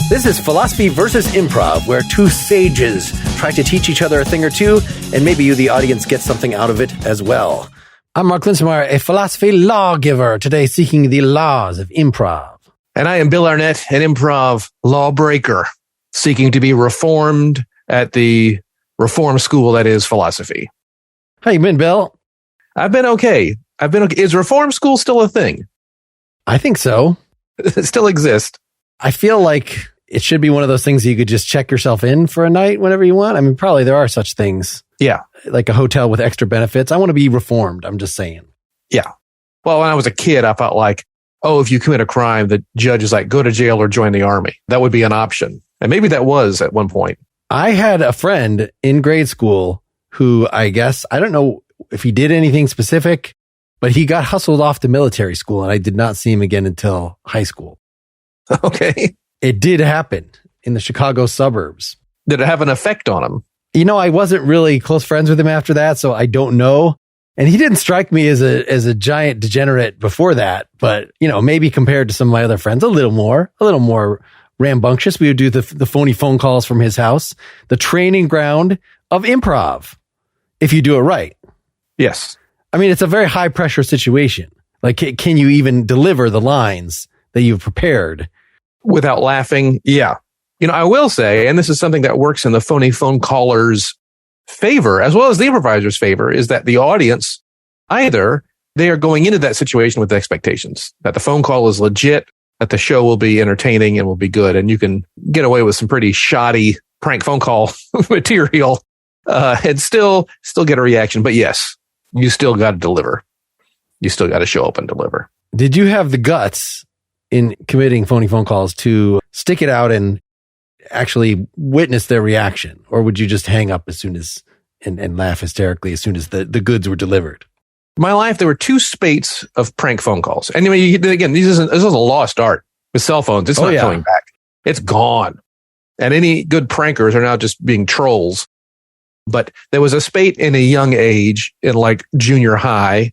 This is Philosophy versus Improv, where two sages try to teach each other a thing or two, and maybe you, the audience, get something out of it as well. I'm Mark Linsenmeyer, a philosophy lawgiver, today seeking the laws of improv. And I am Bill Arnett, an improv lawbreaker, seeking to be reformed at the reform school that is philosophy. How you been, Bill? I've been okay. Is reform school still a thing? I think so. It still exists. I feel like it should be one of those things you could just check yourself in for a night whenever you want. I mean, probably there are such things. Yeah. Like a hotel with extra benefits. I want to be reformed. I'm just saying. Yeah. Well, when I was a kid, I felt like, oh, if you commit a crime, the judge is like, go to jail or join the army. That would be an option. And maybe that was at one point. I had a friend in grade school who I don't know if he did anything specific, but he got hustled off to military school and I did not see him again until high school. Okay. It did happen in the Chicago suburbs. Did it have an effect on him? You know, I wasn't really close friends with him after that, so I don't know. And he didn't strike me as a giant degenerate before that, but you know, maybe compared to some of my other friends, a little more rambunctious. We would do the phony phone calls from his house, the training ground of improv, if you do it right. Yes. I mean, it's a very high pressure situation. Like, can you even deliver the lines that you've prepared without laughing? Yeah. You know, I will say, and this is something that works in the phony phone caller's favor, as well as the improviser's favor, is that the audience, either they are going into that situation with expectations that the phone call is legit, that the show will be entertaining and will be good. And you can get away with some pretty shoddy prank phone call material, and still get a reaction. But yes, you still got to deliver. You still got to show up and deliver. Did you have the guts in committing phony phone calls to stick it out and actually witness their reaction? Or would you just hang up as soon as and laugh hysterically as soon as the goods were delivered? My life, there were two spates of prank phone calls. And again, this is a lost art with cell phones. It's not coming back. It's gone. And any good prankers are now just being trolls. But there was a spate in a young age in like junior high.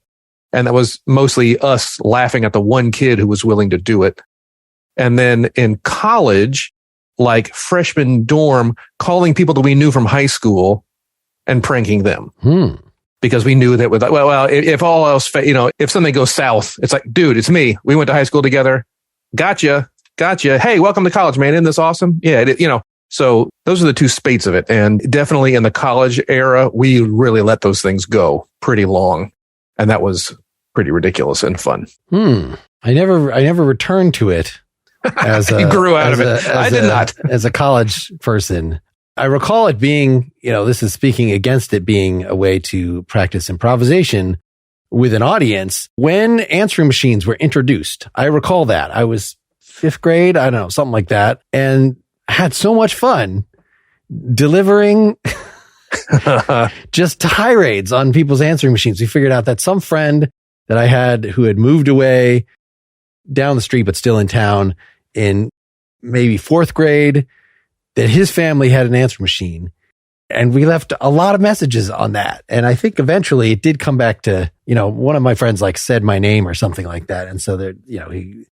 And that was mostly us laughing at the one kid who was willing to do it. And then in college, like freshman dorm, calling people that we knew from high school and pranking them. Because we knew that if all else, if something goes south, it's like, dude, it's me. We went to high school together. Gotcha. Hey, welcome to college, man. Isn't this awesome? Yeah. So those are the two spates of it. And definitely in the college era, we really let those things go pretty long. And that was pretty ridiculous and fun. I never returned to it as you grew out of it. I did not. As a college person. I recall it being, this is speaking against it being a way to practice improvisation with an audience when answering machines were introduced. I recall that. I was 5th grade, I don't know, something like that, and had so much fun delivering just tirades on people's answering machines. We figured out that some friend that I had who had moved away down the street, but still in town in maybe 4th grade, that his family had an answer machine. And we left a lot of messages on that. And I think eventually it did come back to, one of my friends like said my name or something like that. And so there, he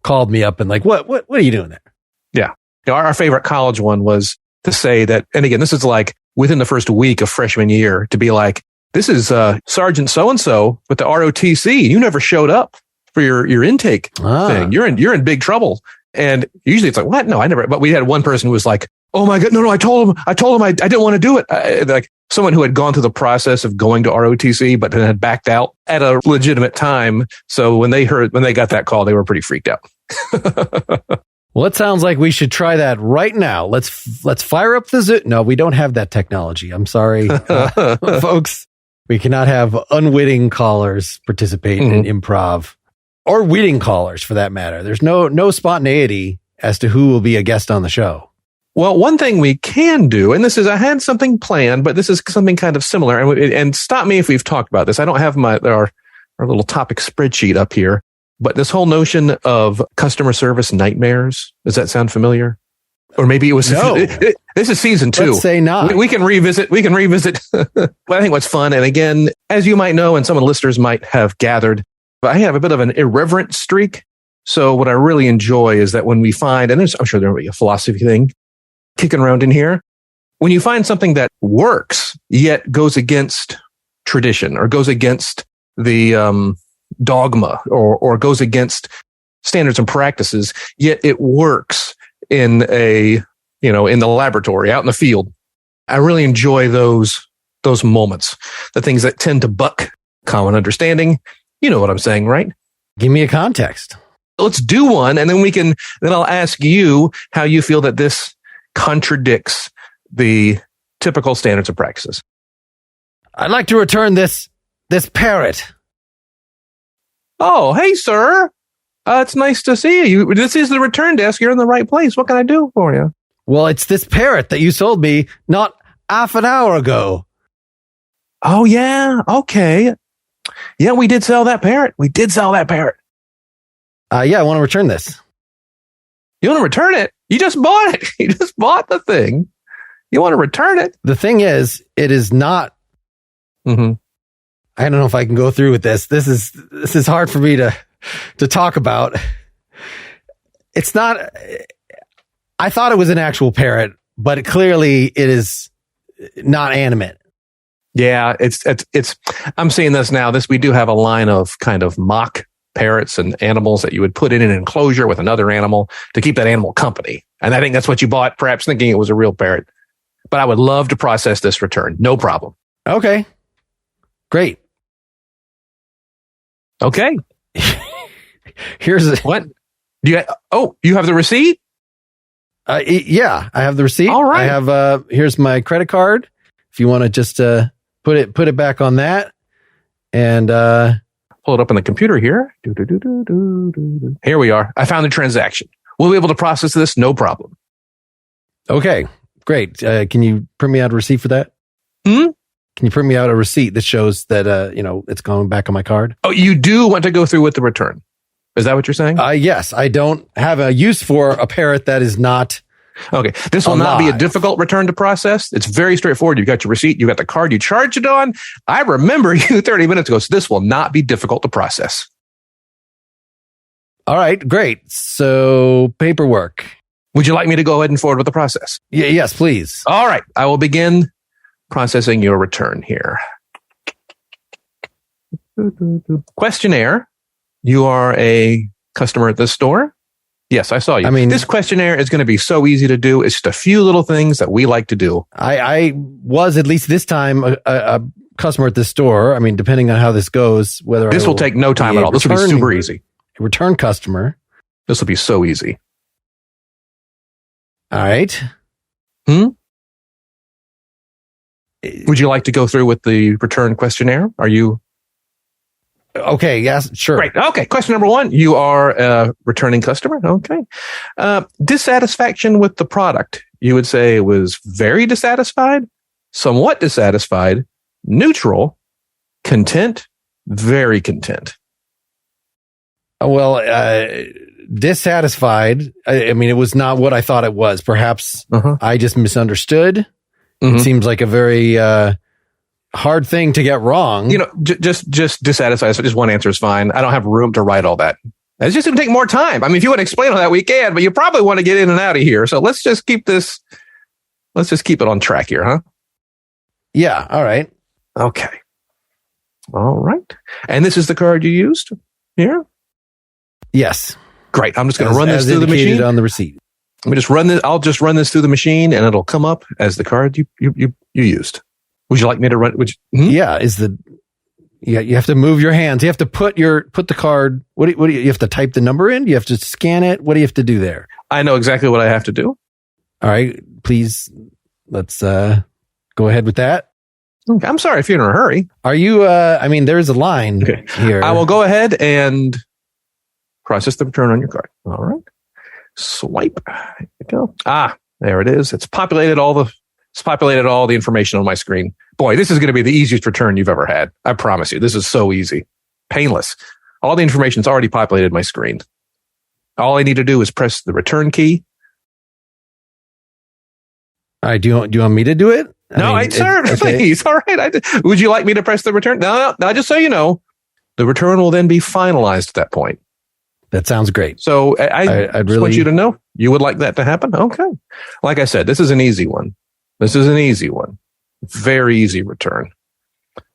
called me up and like, what are you doing there? Yeah. Our favorite college one was to say that, and again, this is like within the first week of freshman year, to be like, this is Sergeant so-and-so with the ROTC. You never showed up for your intake thing. You're in big trouble. And usually it's like, what? No, I never. But we had one person who was like, oh my God, no, I told him I didn't want to do it. Like someone who had gone through the process of going to ROTC, but then had backed out at a legitimate time. So when they got that call, they were pretty freaked out. Well, it sounds like we should try that right now. Let's fire up the Zoom. No, we don't have that technology. I'm sorry, folks. We cannot have unwitting callers participate in improv, or witting callers for that matter. There's no spontaneity as to who will be a guest on the show. Well, one thing we can do, and I had something planned, but this is something kind of similar. And stop me if we've talked about this. I don't have our little topic spreadsheet up here. But this whole notion of customer service nightmares, does that sound familiar? Or maybe it was, this is season 2. Let's say not. We can revisit. But I think what's fun, and again, as you might know, and some of the listeners might have gathered, I have a bit of an irreverent streak. So what I really enjoy is that when we find, and I'm sure there will be a philosophy thing kicking around in here, when you find something that works, yet goes against tradition or goes against the dogma or goes against standards and practices, yet it works in in the laboratory, out in the field. I really enjoy those moments, the things that tend to buck common understanding. You know what I'm saying, right? Give me a context. Let's do one, and then I'll ask you how you feel that this contradicts the typical standards and practices. I'd like to return this parrot. Oh, hey, sir. It's nice to see you. This is the return desk. You're in the right place. What can I do for you? Well, it's this parrot that you sold me not half an hour ago. Oh, yeah. Okay. Yeah, we did sell that parrot. Yeah, I want to return this. You want to return it? You just bought it. You just bought the thing. You want to return it? The thing is, it is not. Mm-hmm. I don't know if I can go through with this. This is hard for me to talk about. It's not. I thought it was an actual parrot, but clearly it is not animate. Yeah, it's. I'm seeing this now. We do have a line of kind of mock parrots and animals that you would put in an enclosure with another animal to keep that animal company. And I think that's what you bought, perhaps thinking it was a real parrot. But I would love to process this return. No problem. Okay. Great. Okay. Here's what? You have the receipt? Yeah, I have the receipt. All right. I have here's my credit card. If you want to just put it back on that and pull it up on the computer here. Here we are. I found the transaction. We'll be able to process this, no problem. Okay, great. Can you print me out a receipt for that? Can you print me out a receipt that shows that it's going back on my card? Oh, you do want to go through with the return? Is that what you're saying? Yes, I don't have a use for a parrot that is not. Okay, this will not be a difficult return to process. It's very straightforward. You got your receipt, you got the card you charged it on. I remember you 30 minutes ago, so this will not be difficult to process. All right, great. So paperwork. Would you like me to go ahead and forward with the process? Yes, please. All right, I will begin processing your return here. Questionnaire. You are a customer at this store? Yes, I saw you. I mean, this questionnaire is going to be so easy to do. It's just a few little things that we like to do. I was, at least this time, a customer at this store. I mean, depending on how this goes, whether this will take no time at all. This will be super easy. A return customer. This will be so easy. All right. Would you like to go through with the return questionnaire? Are you... Okay, yes, sure. Great. Okay, question number 1. You are a returning customer. Okay. Dissatisfaction with the product. You would say it was very dissatisfied, somewhat dissatisfied, neutral, content, very content. Well, dissatisfied. I mean, it was not what I thought it was. Perhaps I just misunderstood. It seems like a very... hard thing to get wrong. Just dissatisfied. So just one answer is fine. I don't have room to write all that. It's just going to take more time. I mean, if you want to explain all that, we can, but you probably want to get in and out of here. So let's just keep it on track here, huh? Yeah. All right. Okay. All right. And this is the card you used here? Yes. Great. I'm just going to run this through the machine. On the receipt. Let me just run this. I'll just run this through the machine and it'll come up as the card you used. Would you like me to run? Yeah, you have to move your hands. You have to put the card. What do you have to type the number in? You have to scan it. What do you have to do there? I know exactly what I have to do. All right, please. Let's go ahead with that. Okay, I'm sorry if you're in a hurry. Are you? I mean, there's a line here. I will go ahead and process the return on your card. All right, swipe. There you go. There it is. It's populated all the information on my screen. Boy, this is going to be the easiest return you've ever had. I promise you. This is so easy. Painless. All the information's already populated my screen. All I need to do is press the return key. All right. Do you want me to do it? Sir, please. All right. Would you like me to press the return? No, just so you know, the return will then be finalized at that point. That sounds great. So I just want you to know you would like that to happen. Okay. Like I said, this is an easy one. Very easy return.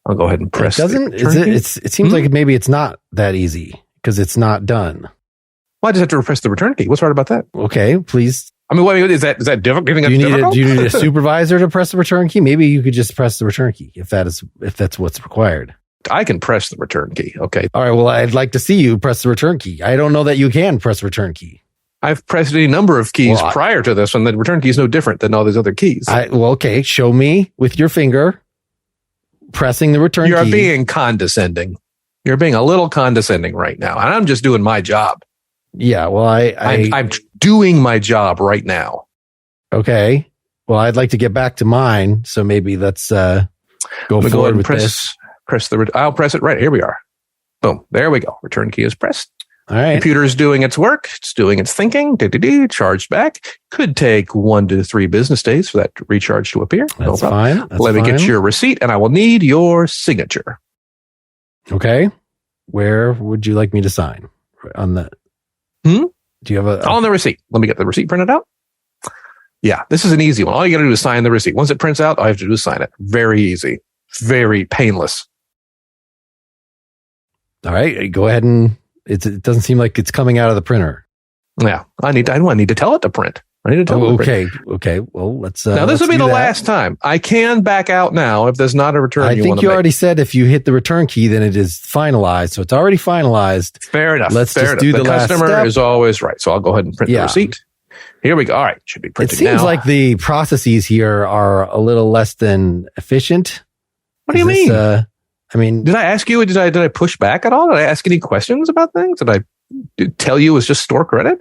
I'll go ahead and press. It seems like maybe it's not that easy because it's not done. Well, I just have to press the return key. What's hard about that? Okay, please. I mean, is that difficult? Do you need a supervisor to press the return key? Maybe you could just press the return key if that's what's required. I can press the return key. Okay. All right. Well, I'd like to see you press the return key. I don't know that you can press the return key. I've pressed any number of keys prior to this one. The return key is no different than all these other keys. Okay. Show me with your finger pressing the return key. You're being condescending. You're being a little condescending right now. And I'm just doing my job. Yeah. Well, I'm doing my job right now. Okay. Well, I'd like to get back to mine. So maybe let's go forward with this. I'll press it right. Here we are. Boom. There we go. Return key is pressed. All right. Computer is doing its work. It's doing its thinking. Charged back. Could take 1 to 3 business days for that recharge to appear. That's fine. Let me get your receipt and I will need your signature. Okay. Where would you like me to sign on that? Do you have on the receipt? Let me get the receipt printed out. Yeah, this is an easy one. All you got to do is sign the receipt. Once it prints out, all you have to do is sign it. Very easy. Very painless. All right, go ahead and it doesn't seem like it's coming out of the printer. Yeah, I need to tell it to print. I need to tell it to print. Okay. Well, let's. Now this will be the last time. I can back out now if there's not a return. I think you already said if you hit the return key, then it is finalized. So it's already finalized. Fair enough. Let's just do the last step. The customer is always right. So I'll go ahead and print the receipt. Here we go. All right, should be printed now. It seems like the processes here are a little less than efficient. What do you mean? Did I ask you? Did I push back at all? Did I ask any questions about things? Did I tell you it was just store credit?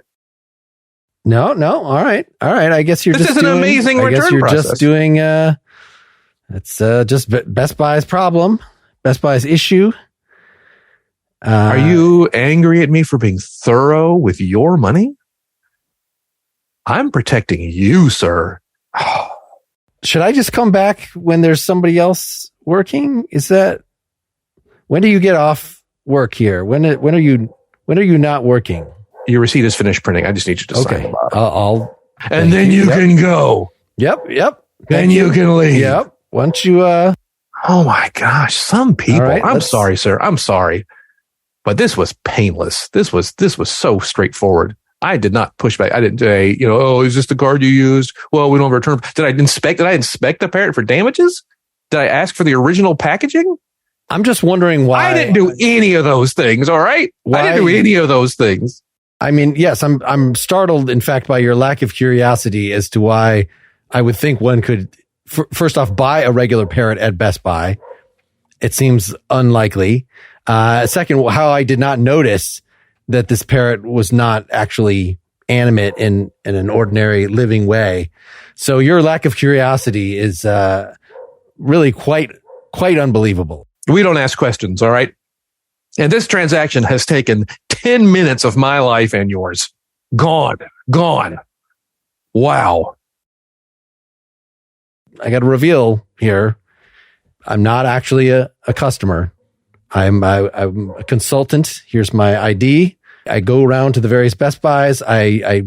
No. All right. I guess you're this just is an amazing return process. I guess you're just doing. It's just Best Buy's problem, Best Buy's issue. Are you angry at me for being thorough with your money? I'm protecting you, sir. Should I just come back when there's somebody else working? When do you get off work here? When are you not working? Your receipt is finished printing. I just need you to sign the bottom. And then you can go. Yep. Then you can leave. Yep. Once you Oh my gosh, some people. Right, I'm sorry, sir. I'm sorry. But this was painless. This was so straightforward. I did not push back. I didn't say, is this the card you used? Well, we don't have a return. Did I inspect the parrot for damages? Did I ask for the original packaging? I'm just wondering why. I didn't do any of those things. All right. I didn't do any of those things. I mean, yes, I'm startled, in fact, by your lack of curiosity as to why I would think one could, first off, buy a regular parrot at Best Buy. It seems unlikely. Second, how I did not notice that this parrot was not actually animate in an ordinary living way. So your lack of curiosity is really quite unbelievable. We don't ask questions, all right? And this transaction has taken 10 minutes of my life and yours. Gone. Wow. I got to reveal here, I'm not actually a customer. I'm a consultant. Here's my ID. I go around to the various Best Buys. I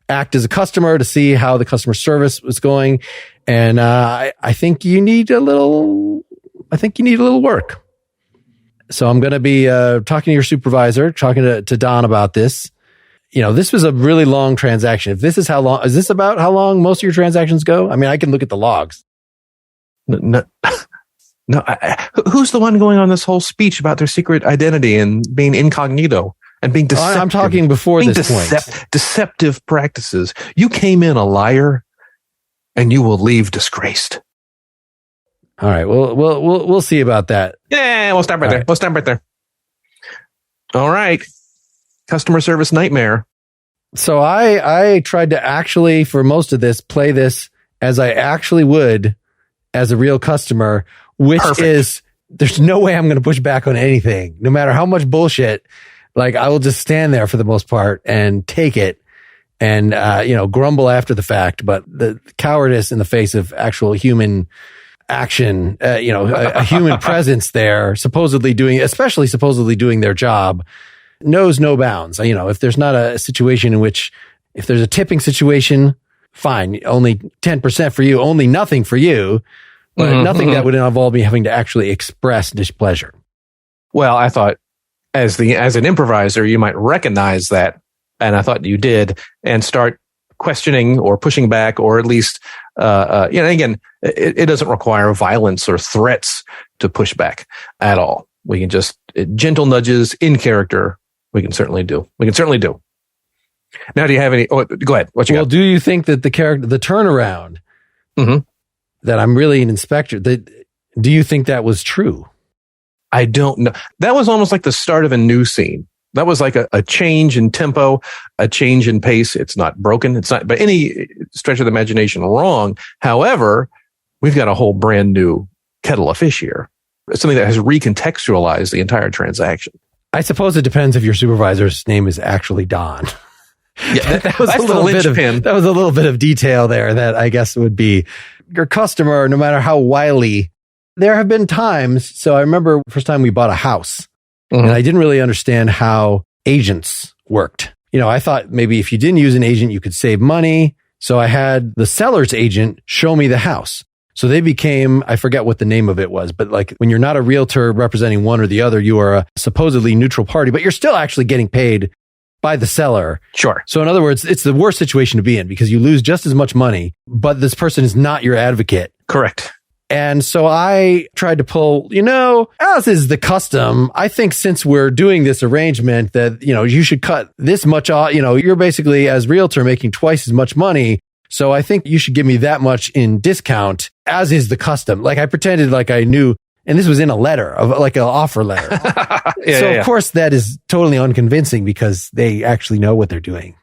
act as a customer to see how the customer service was going. And I think you need a little work. So I'm going to be talking to your supervisor, talking to Don about this. This was a really long transaction. If this is is this about how long most of your transactions go? I mean, I can look at the logs. No. Who's the one going on this whole speech about their secret identity and being incognito and being deceptive? I'm talking before this point. Deceptive practices. You came in a liar, and you will leave disgraced. All right. We'll see about that. Yeah, we'll stop right there. We'll stop right there. All right. Customer service nightmare. So I tried to actually, for most of this, play this as I actually would as a real customer. Which Perfect. Is, there's no way I'm going to push back on anything, no matter how much bullshit. Like, I will just stand there for the most part and take it and, grumble after the fact. But the cowardice in the face of actual human action, a human presence there, supposedly doing their job, knows no bounds. If there's not a situation in which, if there's a tipping situation, fine, only 10% for you, only nothing for you, but nothing that would involve me having to actually express displeasure. Well, I thought as an improviser, you might recognize that, and I thought you did, and start questioning or pushing back, or at least, again, it doesn't require violence or threats to push back at all. We can just gentle nudges in character. We can certainly do. Now, do you have any? Oh, go ahead. What you got? Do you think that the turnaround, that I'm really an inspector, do you think that was true? I don't know. That was almost like the start of a new scene. That was like a change in tempo, a change in pace. It's not broken. It's not by any stretch of the imagination wrong. However, we've got a whole brand new kettle of fish here. It's something that has recontextualized the entire transaction. I suppose it depends if your supervisor's name is actually Don. Yeah, that was a little bit of detail there that I guess would be your customer, no matter how wily. There have been times. So I remember first time we bought a house, and I didn't really understand how agents worked. I thought maybe if you didn't use an agent, you could save money. So I had the seller's agent show me the house. So they became, I forget what the name of it was, but like when you're not a realtor representing one or the other, you are a supposedly neutral party, but you're still actually getting paid by the seller. Sure. So in other words, it's the worst situation to be in because you lose just as much money, but this person is not your advocate. Correct. And so I tried to pull, as is the custom, I think since we're doing this arrangement that, you should cut this much off, you're basically as realtor making twice as much money. So I think you should give me that much in discount, as is the custom. Like I pretended like I knew, and this was in a letter, like an offer letter. Of course that is totally unconvincing because they actually know what they're doing.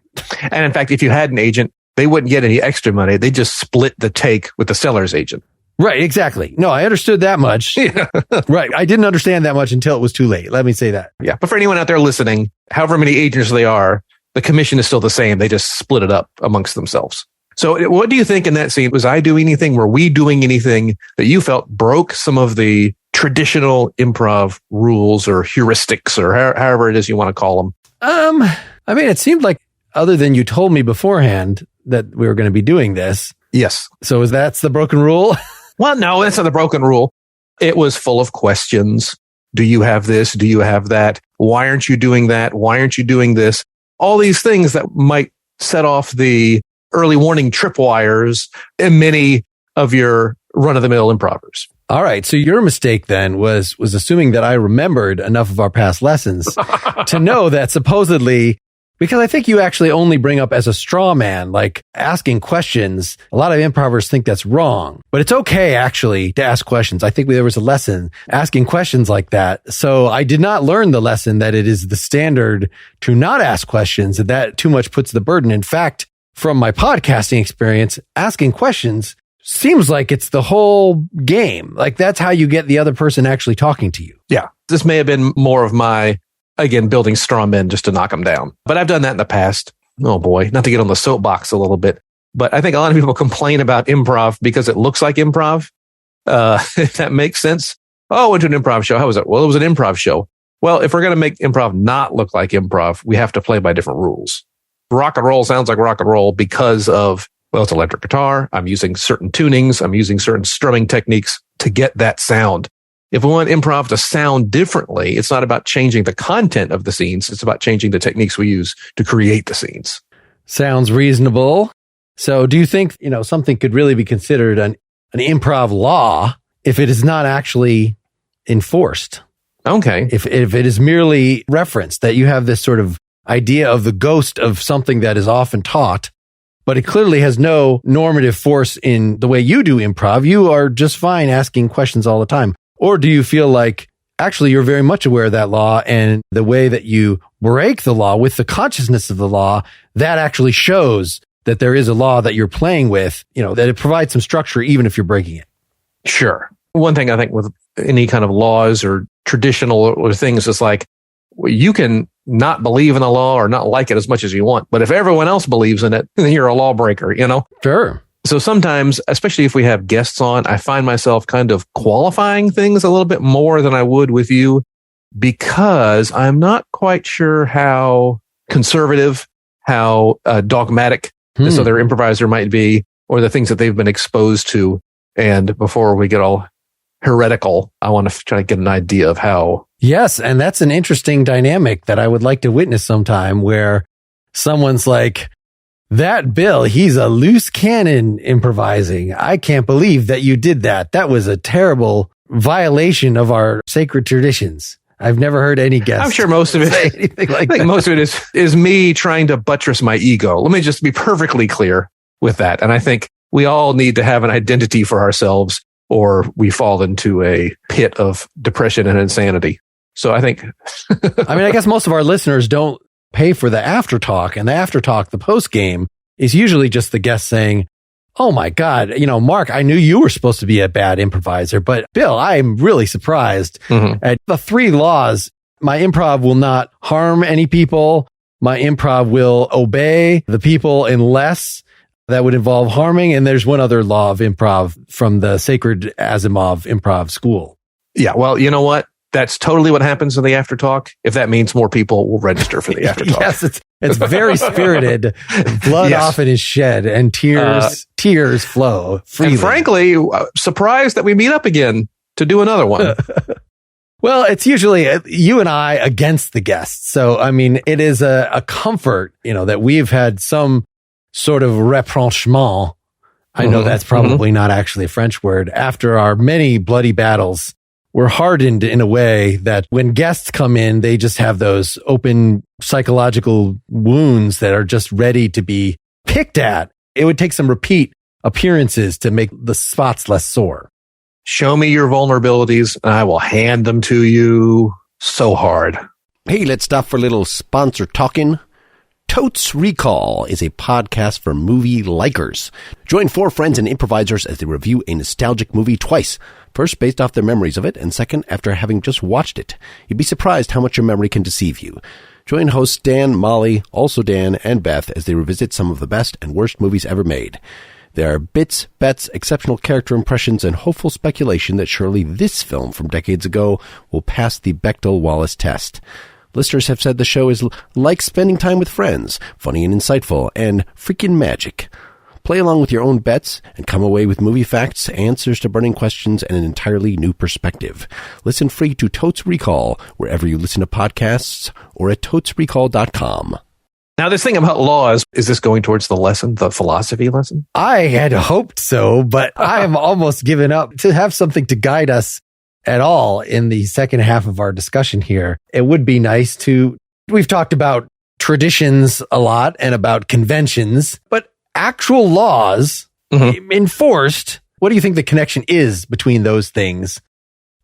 And in fact, if you had an agent, they wouldn't get any extra money. They just split the take with the seller's agent. Right, exactly. No, I understood that much. Yeah. Right. I didn't understand that much until it was too late. Let me say that. Yeah. But for anyone out there listening, however many agents they are, the commission is still the same. They just split it up amongst themselves. So what do you think in that scene? Was I doing anything? Were we doing anything that you felt broke some of the traditional improv rules or heuristics or however it is you want to call them? It seemed like other than you told me beforehand that we were going to be doing this. Yes. So that's the broken rule? Well, no, that's not the broken rule. It was full of questions. Do you have this? Do you have that? Why aren't you doing that? Why aren't you doing this? All these things that might set off the early warning tripwires in many of your run-of-the-mill improvers. All right. So your mistake then was assuming that I remembered enough of our past lessons to know that supposedly, because I think you actually only bring up as a straw man, like asking questions. A lot of improvers think that's wrong, but it's okay actually to ask questions. I think there was a lesson asking questions like that. So I did not learn the lesson that it is the standard to not ask questions, that too much puts the burden. In fact, from my podcasting experience, asking questions seems like it's the whole game. Like that's how you get the other person actually talking to you. Yeah. This may have been more of my, again, building straw men just to knock them down. But I've done that in the past. Oh boy, not to get on the soapbox a little bit. But I think a lot of people complain about improv because it looks like improv. If that makes sense. Oh, I went to an improv show. How was it? Well, it was an improv show. Well, if we're going to make improv not look like improv, we have to play by different rules. Rock and roll sounds like rock and roll because of, well, it's electric guitar. I'm using certain tunings. I'm using certain strumming techniques to get that sound. If we want improv to sound differently, it's not about changing the content of the scenes. It's about changing the techniques we use to create the scenes. Sounds reasonable. So do you think, something could really be considered an improv law if it is not actually enforced? Okay. If it is merely referenced, that you have this sort of idea of the ghost of something that is often taught, but it clearly has no normative force in the way you do improv. You are just fine asking questions all the time. Or do you feel like actually you're very much aware of that law, and the way that you break the law with the consciousness of the law, that actually shows that there is a law that you're playing with, that it provides some structure even if you're breaking it? Sure. One thing I think with any kind of laws or traditional or things is like, you can not believe in the law or not like it as much as you want. But if everyone else believes in it, then you're a lawbreaker, Sure. So sometimes, especially if we have guests on, I find myself kind of qualifying things a little bit more than I would with you. because I'm not quite sure how conservative, how dogmatic this other improviser might be, or the things that they've been exposed to. And before we get all heretical, I want to try to get an idea of how. Yes, and that's an interesting dynamic that I would like to witness sometime, where someone's like, that Bill, he's a loose cannon improvising. I can't believe that you did that. That was a terrible violation of our sacred traditions. I've never heard any guests. I'm sure most of it, say anything like I think that. most of it is me trying to buttress my ego. Let me just be perfectly clear with that. And I think we all need to have an identity for ourselves, or we fall into a pit of depression and insanity. So I think, I mean, I guess most of our listeners don't pay for the after talk, and the after talk, the post game, is usually just the guest saying, oh my God, Mark, I knew you were supposed to be a bad improviser, but Bill, I'm really surprised at the 3 laws. My improv will not harm any people. My improv will obey the people unless that would involve harming. And there's one other law of improv from the sacred Asimov improv school. Yeah. Well, you know what? That's totally what happens in the after talk. If that means more people will register for the after talk. Yes, it's very spirited. Blood often is shed, and tears flow freely. And frankly, surprised that we meet up again to do another one. Well, it's usually you and I against the guests. So, I mean, it is a comfort, that we've had some sort of rapprochement. I know that's probably not actually a French word. After our many bloody battles, we're hardened in a way that when guests come in, they just have those open psychological wounds that are just ready to be picked at. It would take some repeat appearances to make the spots less sore. Show me your vulnerabilities and I will hand them to you so hard. Hey, let's stop for a little sponsor talking. Totes Recall is a podcast for movie likers. Join 4 friends and improvisers as they review a nostalgic movie twice. First, based off their memories of it, and second, after having just watched it. You'd be surprised how much your memory can deceive you. Join hosts Dan, Molly, also Dan, and Beth as they revisit some of the best and worst movies ever made. There are bits, bets, exceptional character impressions, and hopeful speculation that surely this film from decades ago will pass the Bechdel-Wallace test. Listeners have said the show is like spending time with friends, funny and insightful, and freaking magic. Play along with your own bets and come away with movie facts, answers to burning questions, and an entirely new perspective. Listen free to Totes Recall wherever you listen to podcasts or at totesrecall.com. Now, this thing about laws, is this going towards the lesson, the philosophy lesson? I had hoped so, but I am almost given up to have something to guide us at all in the second half of our discussion here. It would be nice we've talked about traditions a lot and about conventions, but actual laws enforced, what do you think the connection is between those things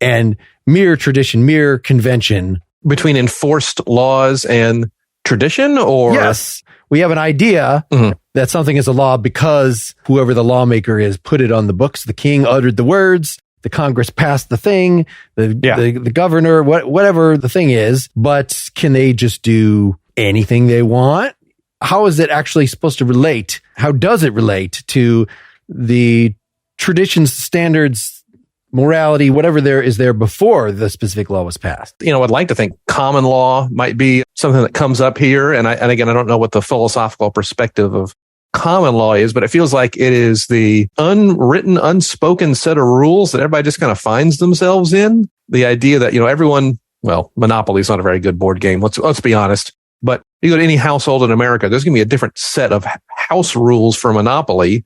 and mere tradition, mere convention? Between enforced laws and tradition, or? Yes. We have an idea that something is a law because whoever the lawmaker is put it on the books. The king uttered the words. The Congress passed the thing, the governor, whatever the thing is, but can they just do anything they want? How is it actually supposed to relate? How does it relate to the traditions, standards, morality, whatever there is there before the specific law was passed? I'd like to think common law might be something that comes up here. And again, I don't know what the philosophical perspective of common law is, but it feels like it is the unwritten, unspoken set of rules that everybody just kind of finds themselves in. The idea that, everyone, Monopoly is not a very good board game. Let's be honest. But you go to any household in America, there's going to be a different set of house rules for Monopoly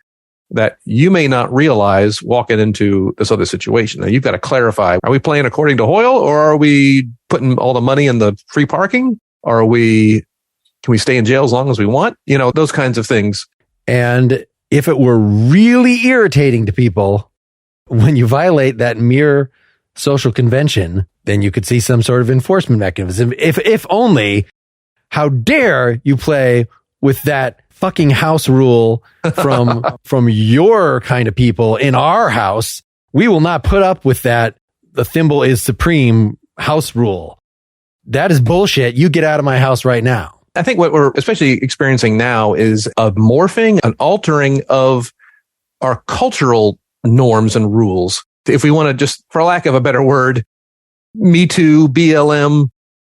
that you may not realize walking into this other situation. Now, you've got to clarify, are we playing according to Hoyle, or are we putting all the money in the free parking? Or can we stay in jail as long as we want? Those kinds of things. And if it were really irritating to people when you violate that mere social convention, then you could see some sort of enforcement mechanism. If only, how dare you play with that fucking house rule from your kind of people in our house? We will not put up with that. The thimble is supreme house rule. That is bullshit. You get out of my house right now. I think what we're especially experiencing now is a morphing, an altering of our cultural norms and rules. If we want to just, for lack of a better word, Me Too, BLM,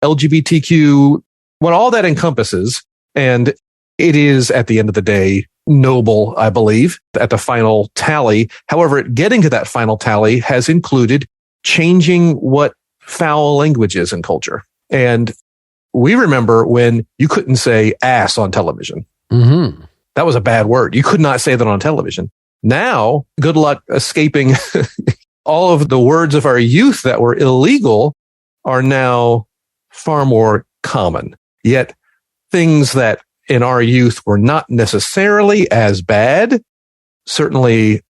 LGBTQ, what all that encompasses. And it is, at the end of the day, noble, I believe, at the final tally. However, getting to that final tally has included changing what foul language is in culture. And we remember when you couldn't say ass on television. Mm-hmm. That was a bad word. You could not say that on television. Now, good luck escaping all of the words of our youth that were illegal are now far more common. Yet things that in our youth were not necessarily as bad, certainly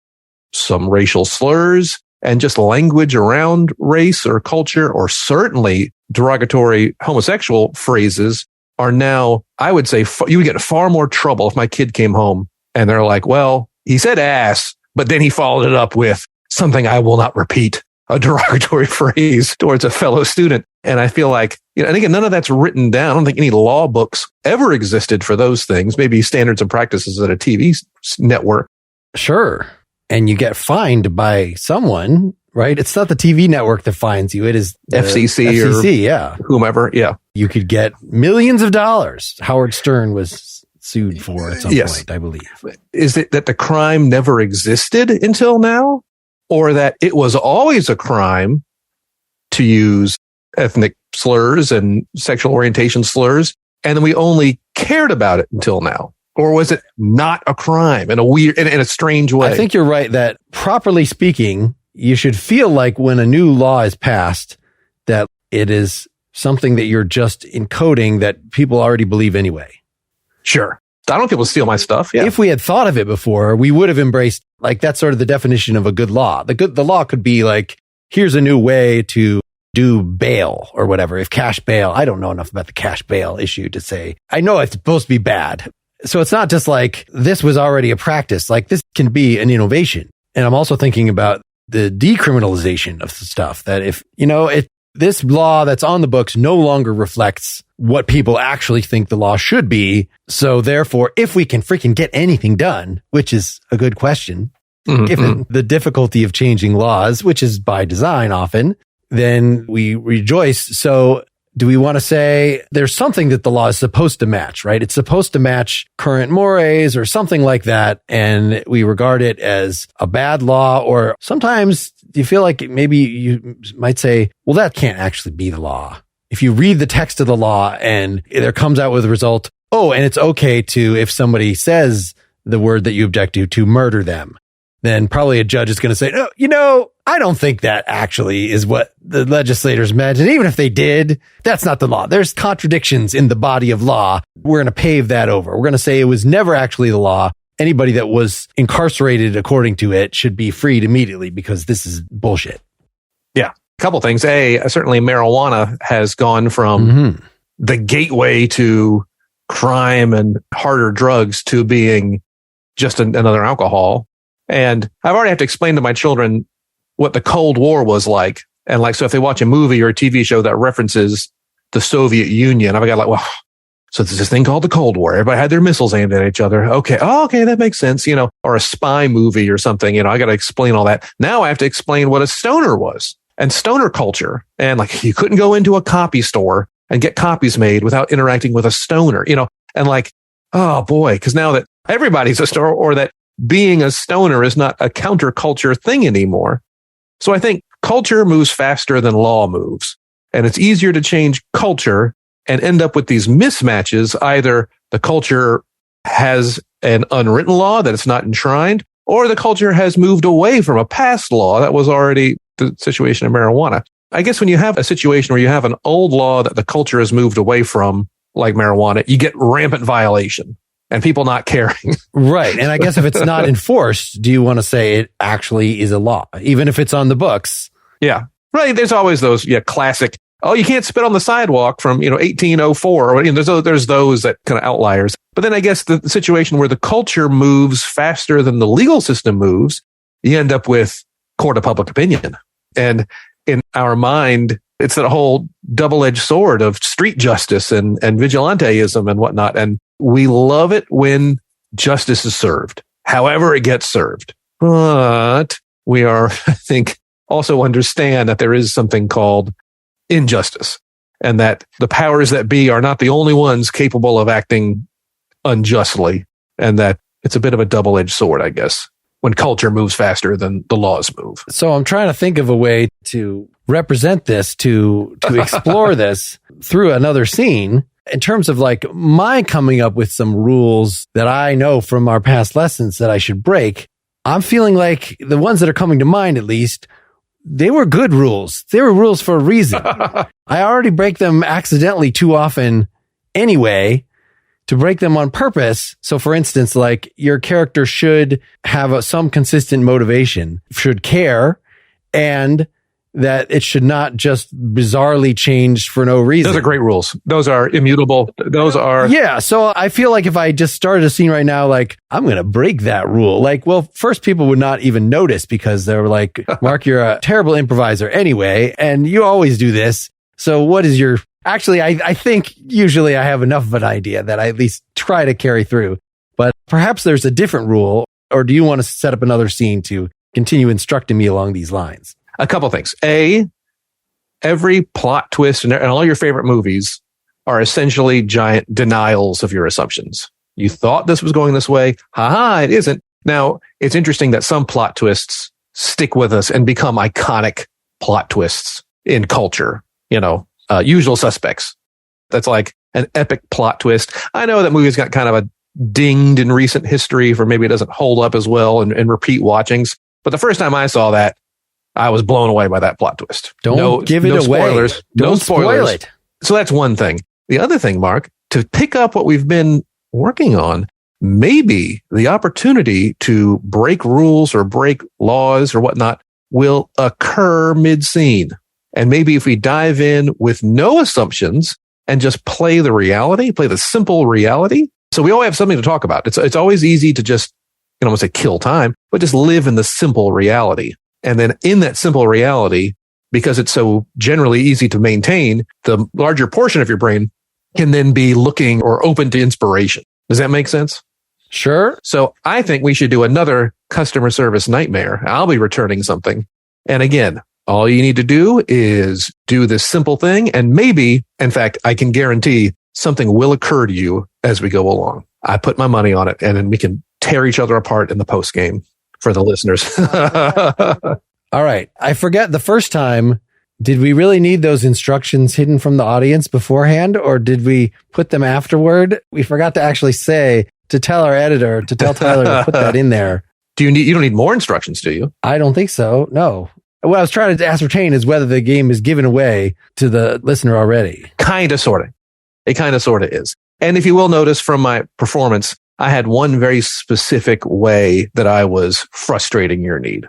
some racial slurs and just language around race or culture, or certainly derogatory homosexual phrases are now, I would say, you would get far more trouble if my kid came home and they're like, well, he said ass, but then he followed it up with something I will not repeat, a derogatory phrase towards a fellow student. And I feel like, and again, none of that's written down. I don't think any law books ever existed for those things. Maybe standards and practices at a TV network. Sure. And you get fined by someone, right? It's not the TV network that fines you. It is FCC or whomever. Yeah. You could get millions of dollars. Howard Stern was sued for at some point, I believe. Is it that the crime never existed until now? Or that it was always a crime to use ethnic slurs and sexual orientation slurs, and then we only cared about it until now? Or was it not a crime in a strange way? I think you're right that, properly speaking, you should feel like when a new law is passed that it is something that you're just encoding that people already believe anyway. Sure. I don't want people to steal my stuff. Yeah. If we had thought of it before, we would have embraced, like, that's sort of the definition of a good law. The law could be like, here's a new way to do bail or whatever. If cash bail, I don't know enough about the cash bail issue to say, I know it's supposed to be bad. So it's not just like this was already a practice. Like, this can be an innovation. And I'm also thinking about the decriminalization of stuff that if this law that's on the books no longer reflects what people actually think the law should be. So therefore, if we can freaking get anything done, which is a good question, given the difficulty of changing laws, which is by design often, then we rejoice. So do we want to say there's something that the law is supposed to match, right? It's supposed to match current mores or something like that. And we regard it as a bad law, or sometimes you feel like maybe you might say, well, that can't actually be the law. If you read the text of the law and there comes out with a result, and it's okay to, if somebody says the word that you object to murder them, then probably a judge is going to say, I don't think that actually is what the legislators meant. And even if they did, that's not the law. There's contradictions in the body of law. We're going to pave that over. We're going to say it was never actually the law. Anybody that was incarcerated according to it should be freed immediately because this is bullshit. Yeah. A couple things. Certainly marijuana has gone from the gateway to crime and harder drugs to being just another alcohol. And I've already have to explain to my children what the Cold War was like. And so if they watch a movie or a TV show that references the Soviet Union, I've got well, so there's this thing called the Cold War. Everybody had their missiles aimed at each other. Okay. Okay. That makes sense. Or a spy movie or something, I got to explain all that. Now I have to explain what a stoner was and stoner culture. And you couldn't go into a copy store and get copies made without interacting with a stoner, and oh boy, because now that everybody's a stoner, or that being a stoner is not a counterculture thing anymore. So I think culture moves faster than law moves, and it's easier to change culture and end up with these mismatches. Either the culture has an unwritten law that it's not enshrined, or the culture has moved away from a past law that was already the situation of marijuana. I guess when you have a situation where you have an old law that the culture has moved away from, like marijuana, you get rampant violation and people not caring. Right. And I guess if it's not enforced, do you want to say it actually is a law, even if it's on the books? Yeah. Right. There's always those classic, you can't spit on the sidewalk from 1804. Or, there's those that kind of outliers. But then I guess the situation where the culture moves faster than the legal system moves, you end up with court of public opinion. And in our mind, it's that whole double-edged sword of street justice and vigilanteism and whatnot. And we love it when justice is served, however it gets served. But we are, I think, also understand that there is something called injustice, and that the powers that be are not the only ones capable of acting unjustly, and that it's a bit of a double-edged sword, I guess, when culture moves faster than the laws move. So I'm trying to think of a way to represent this, to explore this through another scene. In terms of like my coming up with some rules that I know from our past lessons that I should break, I'm feeling like the ones that are coming to mind, at least, they were good rules. They were rules for a reason. I already break them accidentally too often anyway, to break them on purpose. So for instance, like your character should have some consistent motivation, should care, and that it should not just bizarrely change for no reason. Those are great rules. Those are immutable. Those are... Yeah. So I feel like if I just started a scene right now, like, I'm going to break that rule. Like, well, first people would not even notice because they were like, Mark, you're a terrible improviser anyway, and you always do this. So what is your... Actually, I think usually I have enough of an idea that I at least try to carry through. But perhaps there's a different rule, or do you want to set up another scene to continue instructing me along these lines? A couple things. Every plot twist and all your favorite movies are essentially giant denials of your assumptions. You thought this was going this way. Haha, it isn't. Now, it's interesting that some plot twists stick with us and become iconic plot twists in culture. Usual Suspects. That's like an epic plot twist. I know that movie's got kind of a dinged in recent history for maybe it doesn't hold up as well in repeat watchings. But the first time I saw that, I was blown away by that plot twist. Don't give it away. Spoilers. Don't no spoilers. Spoil it. So that's one thing. The other thing, Mark, to pick up what we've been working on, maybe the opportunity to break rules or break laws or whatnot will occur mid-scene. And maybe if we dive in with no assumptions and just play the simple reality. So we all have something to talk about. It's always easy to just, almost say kill time, but just live in the simple reality. And then in that simple reality, because it's so generally easy to maintain, the larger portion of your brain can then be looking or open to inspiration. Does that make sense? Sure. So I think we should do another customer service nightmare. I'll be returning something. And again, all you need to do is do this simple thing. And maybe, in fact, I can guarantee something will occur to you as we go along. I put my money on it, and then we can tear each other apart in the post game. For the listeners. All right. I forget the first time, did we really need those instructions hidden from the audience beforehand, or did we put them afterward? We forgot to actually tell our editor, to tell Tyler to put that in there. You don't need more instructions, do you? I don't think so. No. What I was trying to ascertain is whether the game is given away to the listener already. Kind of, sort of. It kind of, sort of is. And if you will notice from my performance, I had one very specific way that I was frustrating your need.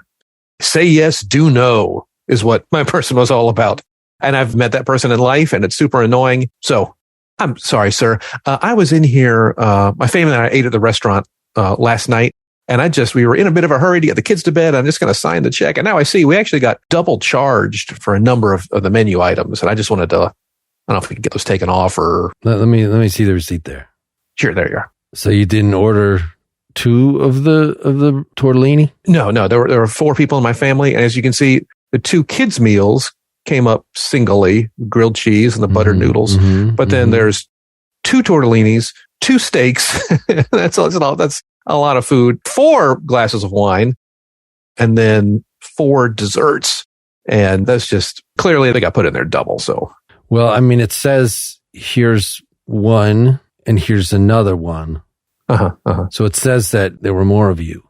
Say yes, do no is what my person was all about. And I've met that person in life, and it's super annoying. So I'm sorry, sir. I was in here. My family and I ate at the restaurant last night, and we were in a bit of a hurry to get the kids to bed. I'm just going to sign the check. And now I see we actually got double charged for a number of the menu items. And I just wanted to, I don't know if we can get those taken off or. Let me see the receipt there. Sure, there you are. So you didn't order 2 of the tortellini? No. There were 4 people in my family, and as you can see, the 2 kids' meals came up singly, grilled cheese and the buttered noodles. But then there's 2 tortellinis, 2 steaks. That's a lot of food. 4 glasses of wine, and then 4 desserts. And that's just clearly they got put in there double. So, well, I mean, it says here's 1. And here's another one. So it says that there were more of you,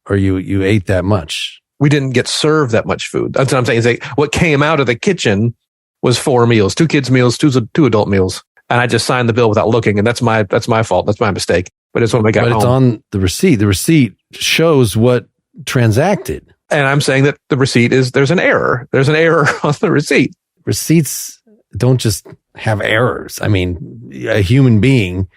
or you ate that much. We didn't get served that much food. That's what I'm saying. Is like what came out of the kitchen was 4 meals, 2 kids' meals, 2 adult meals. And I just signed the bill without looking. And that's my fault. That's my mistake. But it's when we got home. But it's on the receipt. The receipt shows what transacted. And I'm saying that the receipt there's an error. There's an error on the receipt. Receipts don't just have errors. I mean, a human being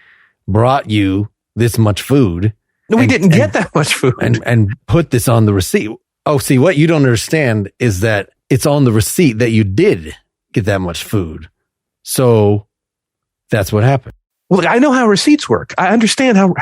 brought you this much food. No, we didn't get that much food. And put this on the receipt. Oh, see, what you don't understand is that it's on the receipt that you did get that much food. So that's what happened. Well, I know how receipts work. I understand how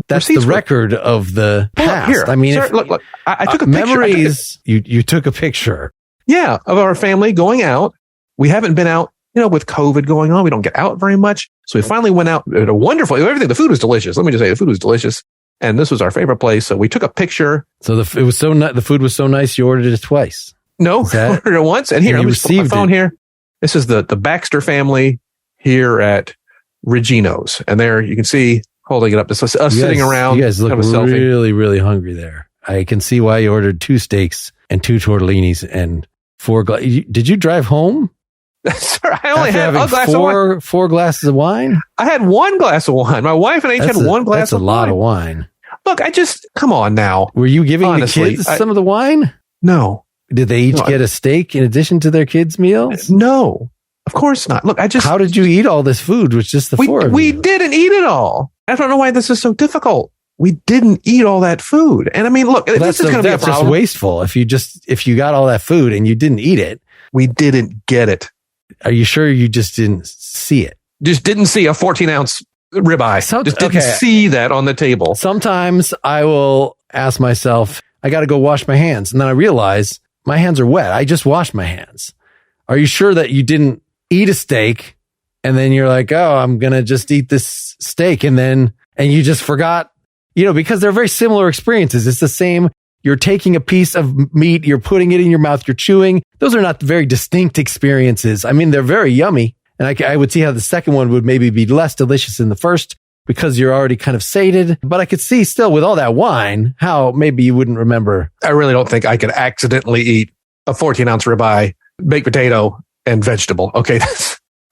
that's receipts the record of the past. Here, I mean, sir, look, I took a memories. picture. You took a picture. Yeah, of our family going out We haven't been out, with COVID going on. We don't get out very much. So we finally went out at a wonderful, everything. The food was delicious. Let me just say, the food was delicious. And this was our favorite place. So we took a picture. So the food was so nice, you ordered it twice. No, I ordered it once. And here, let me just put my phone here. This is the Baxter family here at Regino's. And there you can see, holding it up, this is us sitting around. You guys look really, really hungry there. I can see why you ordered 2 steaks and 2 tortellinis and 4 Did you drive home? Sir, I only had a glass of wine. 4 glasses of wine? I had 1 glass of wine. My wife and I each had 1 glass of wine. That's a lot of wine. Look, come on now. Were you giving the kids some of the wine? No. Did they each get a steak in addition to their kids' meals? No, of course not. Look, How did you eat all this food with just the 4 of you? We didn't eat it all. I don't know why this is so difficult. We didn't eat all that food. And I mean, look, this is going to be a problem. That's just wasteful. If you got all that food and you didn't eat it. We didn't get it. Are you sure you just didn't see it? Just didn't see a 14-ounce ribeye. Just didn't see that on the table. Sometimes I will ask myself, I got to go wash my hands. And then I realize my hands are wet. I just washed my hands. Are you sure that you didn't eat a steak and then you're like, oh, I'm going to just eat this steak and you just forgot, because they're very similar experiences. It's the same. You're taking a piece of meat, you're putting it in your mouth, you're chewing. Those are not very distinct experiences. I mean, they're very yummy. And I would see how the second one would maybe be less delicious than the first because you're already kind of sated. But I could see still with all that wine, how maybe you wouldn't remember. I really don't think I could accidentally eat a 14-ounce ribeye, baked potato, and vegetable. Okay,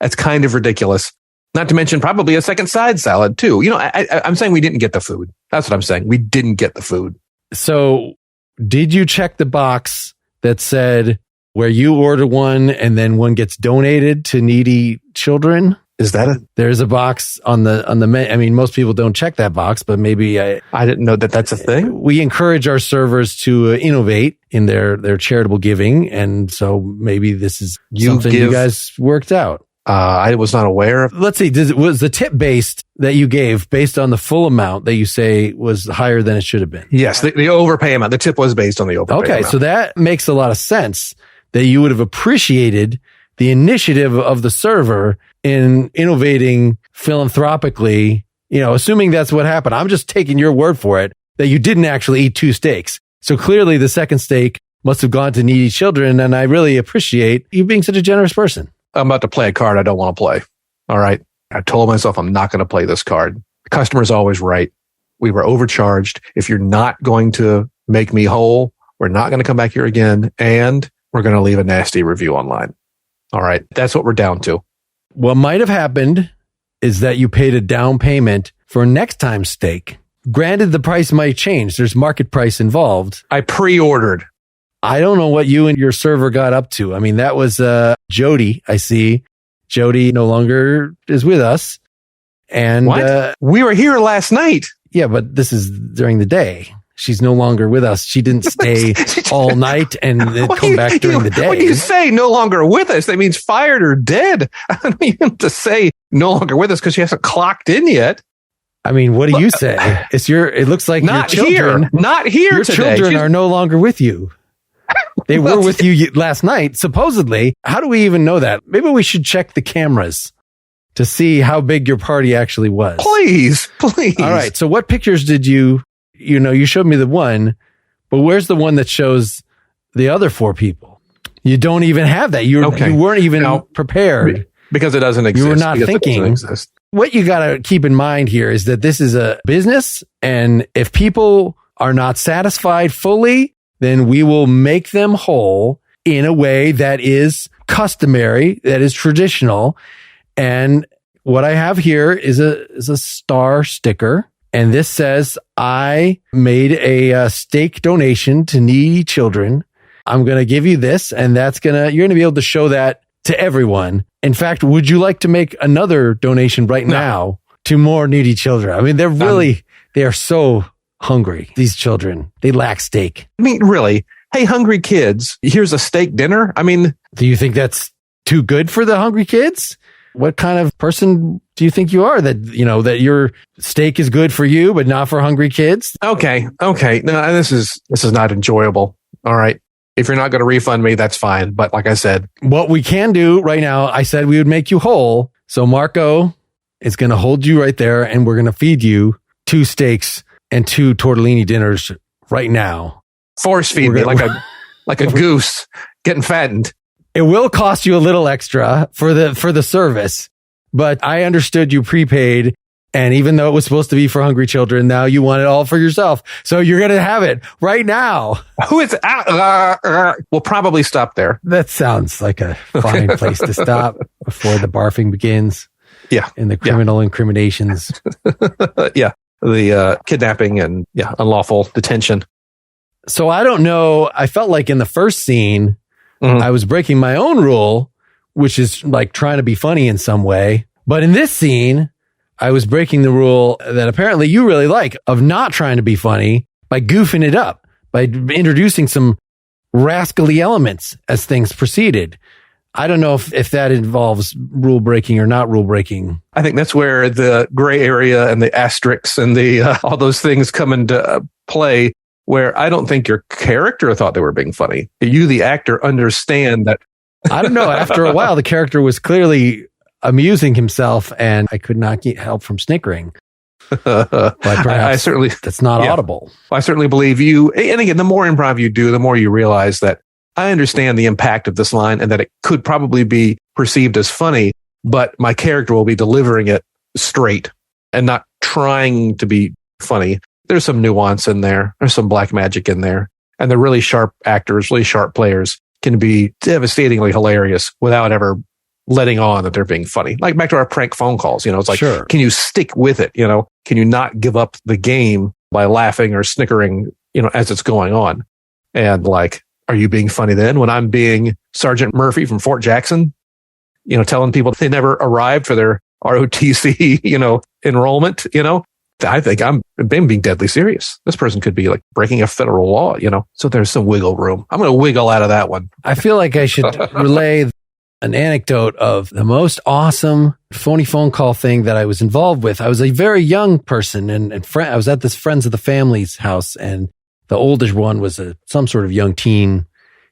that's kind of ridiculous. Not to mention probably a second side salad too. I'm saying we didn't get the food. That's what I'm saying. We didn't get the food. So did you check the box that said where you order one and then one gets donated to needy children? Is that There's a box on the menu. I mean, most people don't check that box, but maybe I didn't know that that's a thing. We encourage our servers to innovate in their charitable giving. And so maybe this is something you guys worked out. I was not aware of. Let's see. Was the tip based that you gave based on the full amount that you say was higher than it should have been? Yes, the overpay amount. The tip was based on the overpay amount. Okay, so that makes a lot of sense that you would have appreciated the initiative of the server in innovating philanthropically, assuming that's what happened. I'm just taking your word for it that you didn't actually eat 2 steaks. So clearly the second steak must have gone to needy children. And I really appreciate you being such a generous person. I'm about to play a card I don't want to play. All right. I told myself I'm not going to play this card. The customer's always right. We were overcharged. If you're not going to make me whole, we're not going to come back here again. And we're going to leave a nasty review online. All right. That's what we're down to. What might have happened is that you paid a down payment for next time's steak. Granted, the price might change. There's market price involved. I pre-ordered. I don't know what you and your server got up to. I mean, that was Jody, I see. Jody no longer is with us. And what? We were here last night. Yeah, but this is during the day. She's no longer with us. She didn't stay all night and then come back during the day. When you say no longer with us, that means fired or dead. I don't even have to say no longer with us because she hasn't clocked in yet. I mean, what do you say? It looks like not your children. Not here your today. Your children are no longer with you. They were with you last night, supposedly. How do we even know that? Maybe we should check the cameras to see how big your party actually was. Please. All right. So what pictures did you showed me the one, but where's the one that shows the other 4 people? You don't even have that. You weren't even prepared. Because it doesn't exist. You were not thinking. What you got to keep in mind here is that this is a business. And if people are not satisfied fully, then we will make them whole in a way that is customary, that is traditional. And what I have here is a star sticker. And this says, I made a steak donation to needy children. I'm going to give you this. And you're going to be able to show that to everyone. In fact, would you like to make another donation right now to more needy children? I mean, they are so hungry. These children, they lack steak. I mean, really? Hey, hungry kids, here's a steak dinner. I mean, do you think that's too good for the hungry kids? What kind of person do you think you are that your steak is good for you, but not for hungry kids? Okay. No, this is not enjoyable. All right. If you're not going to refund me, that's fine. But like I said, what we can do right now, I said we would make you whole. So Marco is going to hold you right there and we're going to feed you 2 steaks and 2 tortellini dinners right now. Force feed me like a goose getting fattened. It will cost you a little extra for the service, but I understood you prepaid. And even though it was supposed to be for hungry children, now you want it all for yourself. So you're going to have it right now. Who is we'll probably stop there. That sounds like a fine place to stop before the barfing begins. Yeah. And the criminal incriminations. Yeah. The kidnapping and unlawful detention. So I don't know. I felt like in the first scene, I was breaking my own rule, which is like trying to be funny in some way. But in this scene, I was breaking the rule that apparently you really like of not trying to be funny by goofing it up, by introducing some rascally elements as things proceeded. I don't know if that involves rule breaking or not rule breaking. I think that's where the gray area and the asterisks and the all those things come into play, where I don't think your character thought they were being funny. You, the actor, understand that. I don't know. After a while, the character was clearly amusing himself, and I could not get help from snickering. But perhaps I certainly that's not audible. I certainly believe you. And again, the more improv you do, the more you realize that I understand the impact of this line and that it could probably be perceived as funny, but my character will be delivering it straight and not trying to be funny. There's some nuance in there. There's some black magic in there. And the really sharp actors, really sharp players can be devastatingly hilarious without ever letting on that they're being funny. Like back to our prank phone calls, it's like, Can you stick with it? Can you not give up the game by laughing or snickering, as it's going on? And like, are you being funny then when I'm being Sergeant Murphy from Fort Jackson, telling people they never arrived for their ROTC, enrollment, I think I'm being deadly serious. This person could be like breaking a federal law, so there's some wiggle room. I'm going to wiggle out of that one. I feel like I should relay an anecdote of the most awesome phony phone call thing that I was involved with. I was a very young person and I was at this Friends of the Family's house, and the oldest one was some sort of young teen.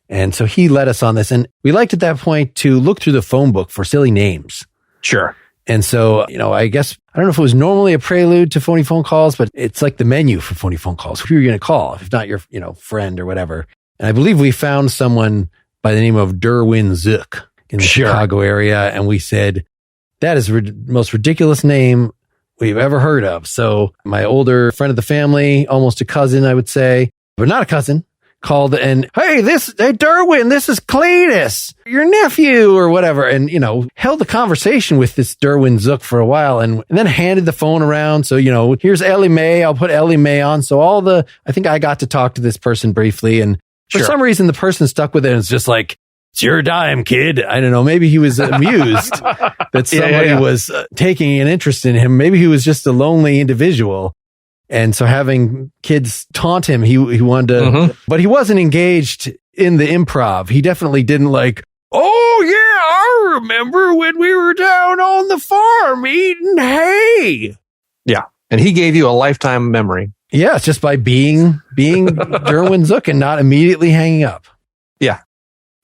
And so he led us on this, and we liked at that point to look through the phone book for silly names. Sure. And so, I guess, I don't know if it was normally a prelude to phony phone calls, but it's like the menu for phony phone calls. Who are you going to call if not your, friend or whatever? And I believe we found someone by the name of Derwin Zook in the Chicago area. And we said, that is the most ridiculous name we've ever heard of. So my older friend of the family, almost a cousin, I would say, but not a cousin, called and, hey, Derwin, this is Cletus, your nephew or whatever. And, held a conversation with this Derwin Zook for a while and then handed the phone around. So, here's Ellie Mae. I'll put Ellie Mae on. So I think I got to talk to this person briefly. And for some reason, the person stuck with it and it's just like, it's your dime, kid. I don't know. Maybe he was amused that somebody was taking an interest in him. Maybe he was just a lonely individual. And so having kids taunt him, he wanted to, but he wasn't engaged in the improv. He definitely didn't like, oh yeah, I remember when we were down on the farm eating hay. Yeah. And he gave you a lifetime memory. Yeah. It's just by being Derwin Zook and not immediately hanging up. Yeah.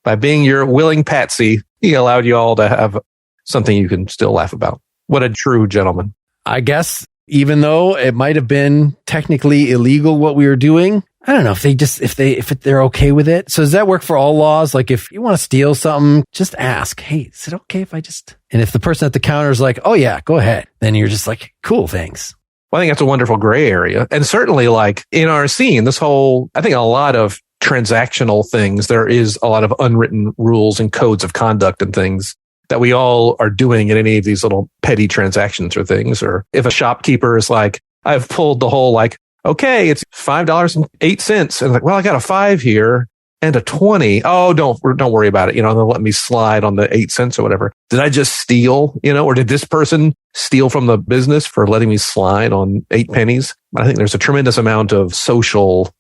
By being your willing patsy, he allowed you all to have something you can still laugh about. What a true gentleman. I guess, even though it might have been technically illegal what we were doing, I don't know if they're okay with it. So does that work for all laws? Like if you want to steal something, just ask, hey, is it okay if and if the person at the counter is like, oh yeah, go ahead. Then you're just like, cool, thanks. Well, I think that's a wonderful gray area. And certainly like in our scene, I think a lot of transactional things, there is a lot of unwritten rules and codes of conduct and things that we all are doing in any of these little petty transactions or things. Or if a shopkeeper is like, I've pulled the whole like, okay, it's $5.08. And like, well, I got a 5 here and a 20. Oh, don't worry about it. They'll let me slide on the 8 cents or whatever. Did I just steal, or did this person steal from the business for letting me slide on 8 pennies? I think there's a tremendous amount of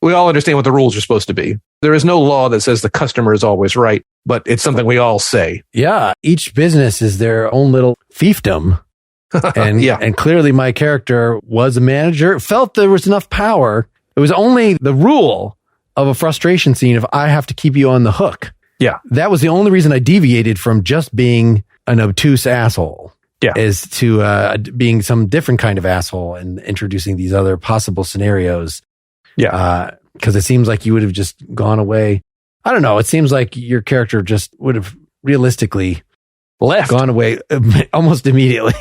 we all understand what the rules are supposed to be. There is no law that says the customer is always right, but it's something we all say. Yeah. Each business is their own little fiefdom. And, and clearly my character was a manager, felt there was enough power. It was only the rule of a frustration scene if I have to keep you on the hook. Yeah. That was the only reason I deviated from just being an obtuse asshole. Yeah. Is to being some different kind of asshole and introducing these other possible scenarios. Yeah. Because it seems like you would have just gone away. I don't know. It seems like your character just would have realistically gone away almost immediately.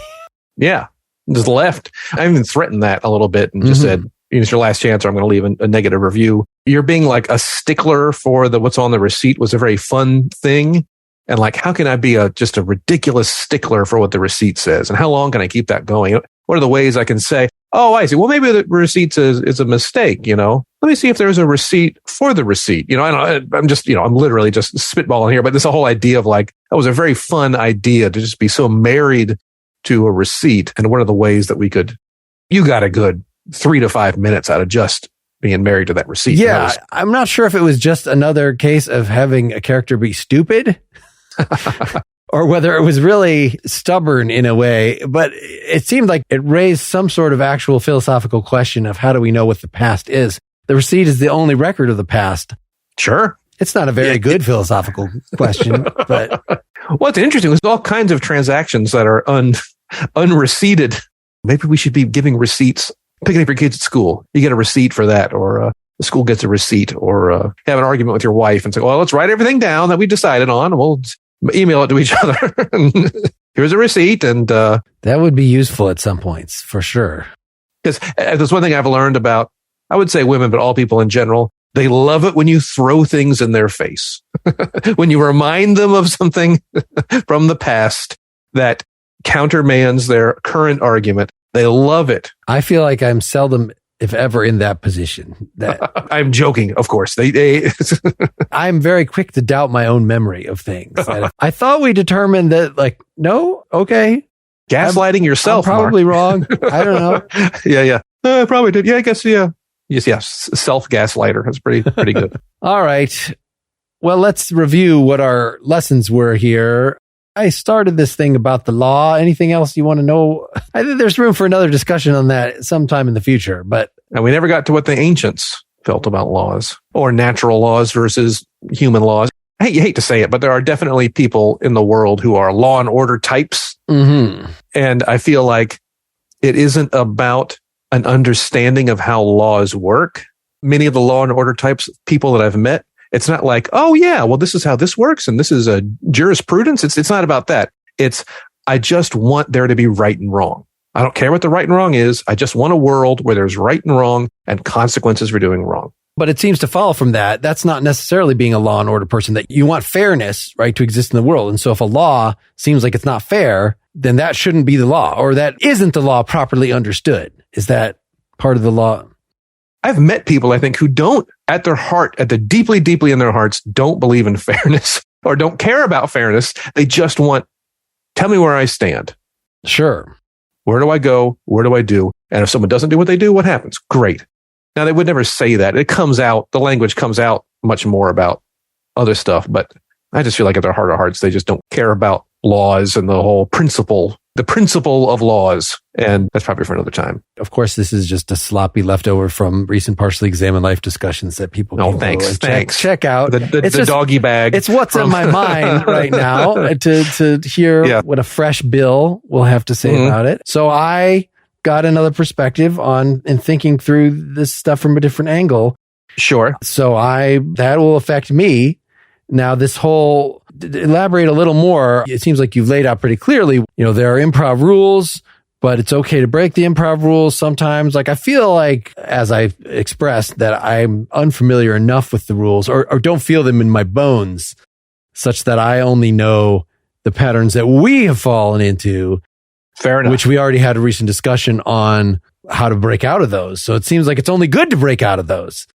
Yeah. Just left. I even threatened that a little bit and just said, it's your last chance or I'm going to leave a negative review. You're being like a stickler for what's on the receipt was a very fun thing. And like, how can I be just a ridiculous stickler for what the receipt says? And how long can I keep that going? What are the ways I can say, oh, I see. Well, maybe the receipt is a mistake, Let me see if there's a receipt for the receipt. I'm literally just spitballing here, but this whole idea of like, that was a very fun idea to just be so married to a receipt. And what are the ways that you got a good 3 to 5 minutes out of just being married to that receipt. Yeah. I'm not sure if it was just another case of having a character be stupid. Or whether it was really stubborn in a way, but it seemed like it raised some sort of actual philosophical question of how do we know what the past is? The receipt is the only record of the past. Sure. It's not a very good philosophical question, but... What's interesting is all kinds of transactions that are unreceipted. Maybe we should be giving receipts, picking up your kids at school. You get a receipt for that, or the school gets a receipt, or have an argument with your wife and say, well, let's write everything down that we decided on. We'll email it to each other. Here's a receipt. And that would be useful at some points, for sure. Because there's one thing I've learned about, I would say women, but all people in general, they love it when you throw things in their face. When you remind them of something from the past that countermands their current argument, they love it. I feel like I'm seldom, if ever, in that position. I'm joking, of course. I'm very quick to doubt my own memory of things. I thought we determined that, like, no, okay. Gaslighting yourself, I'm probably Mark. wrong. I don't know. Yeah. I probably did. Yeah, I guess, yeah. Yes. Self-gaslighter. That's pretty good. All right. Well, let's review what our lessons were here. I started this thing about the law. Anything else you want to know? I think there's room for another discussion on that sometime in the future, but... And we never got to what the ancients felt about laws or natural laws versus human laws. You hate to say it, but there are definitely people in the world who are law and order types. Mm-hmm. And I feel like it isn't about an understanding of how laws work. Many of the law and order types, people that I've met, it's not like, oh yeah, well, this is how this works. And this is a jurisprudence. It's not about that. It's, I just want there to be right and wrong. I don't care what the right and wrong is. I just want a world where there's right and wrong and consequences for doing wrong. But it seems to follow from that. That's not necessarily being a law and order person, that you want fairness, right, to exist in the world. And so if a law seems like it's not fair, then that shouldn't be the law, or that isn't the law properly understood. Is that part of the law? I've met people, I think, who don't, at their heart, deeply, deeply in their hearts, don't believe in fairness or don't care about fairness. They just want, tell me where I stand. Sure. Where do I go? Where do I do? And if someone doesn't do what they do, what happens? Great. Now, they would never say that. It comes out, the language comes out much more about other stuff. But I just feel like at their heart of hearts, they just don't care about laws and the whole principle of laws. And that's probably for another time. Of course, this is just a sloppy leftover from recent partially examined life discussions that people can thanks. Check out. The doggy bag. It's what's in my mind right now to hear what a fresh Bill will have to say about it. So I got another perspective on and thinking through this stuff from a different angle. Sure. So that will affect me. Now, this whole, elaborate a little more. It seems like you've laid out pretty clearly, there are improv rules, but it's okay to break the improv rules sometimes. Like, I feel like, as I've expressed, that I'm unfamiliar enough with the rules or don't feel them in my bones such that I only know the patterns that we have fallen into. Fair enough. Which we already had a recent discussion on how to break out of those. So it seems like it's only good to break out of those.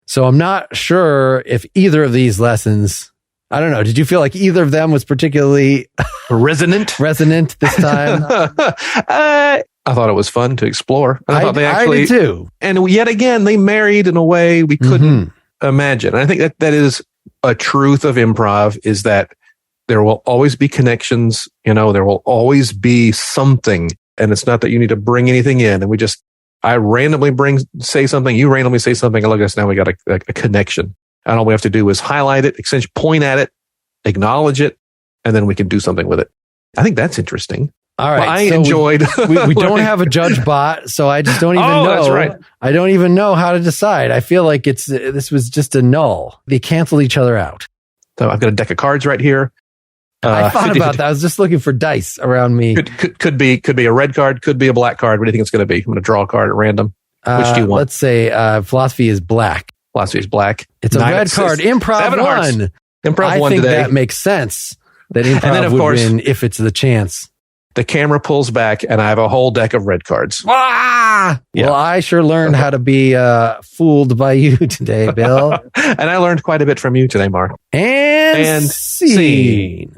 So I'm not sure if either of these lessons, I don't know. Did you feel like either of them was particularly resonant this time? I thought it was fun to explore. I did too. And yet again, they married in a way we couldn't imagine. And I think that is a truth of improv, is that there will always be connections. There will always be something. And it's not that you need to bring anything in. And we just I randomly say something, you randomly say something, and look at us now, we got a connection. And all we have to do is highlight it, essentially point at it, acknowledge it, and then we can do something with it. I think that's interesting. All right. Well, I enjoyed. We don't have a judge bot, so I just don't even know. That's right. I don't even know how to decide. I feel like this was just a null. They canceled each other out. So I've got a deck of cards right here. I thought about that. I was just looking for dice around me. Could be a red card, could be a black card. What do you think it's going to be? I'm going to draw a card at random. Which do you want? Let's say philosophy is black. Philosophy is black. It's a red card. Improv won. Improv won today. That makes sense. That improv would win if it's the chance. The camera pulls back, and I have a whole deck of red cards. Ah! Yeah. Well, I sure learned how to be fooled by you today, Bill. And I learned quite a bit from you today, Mark. And scene.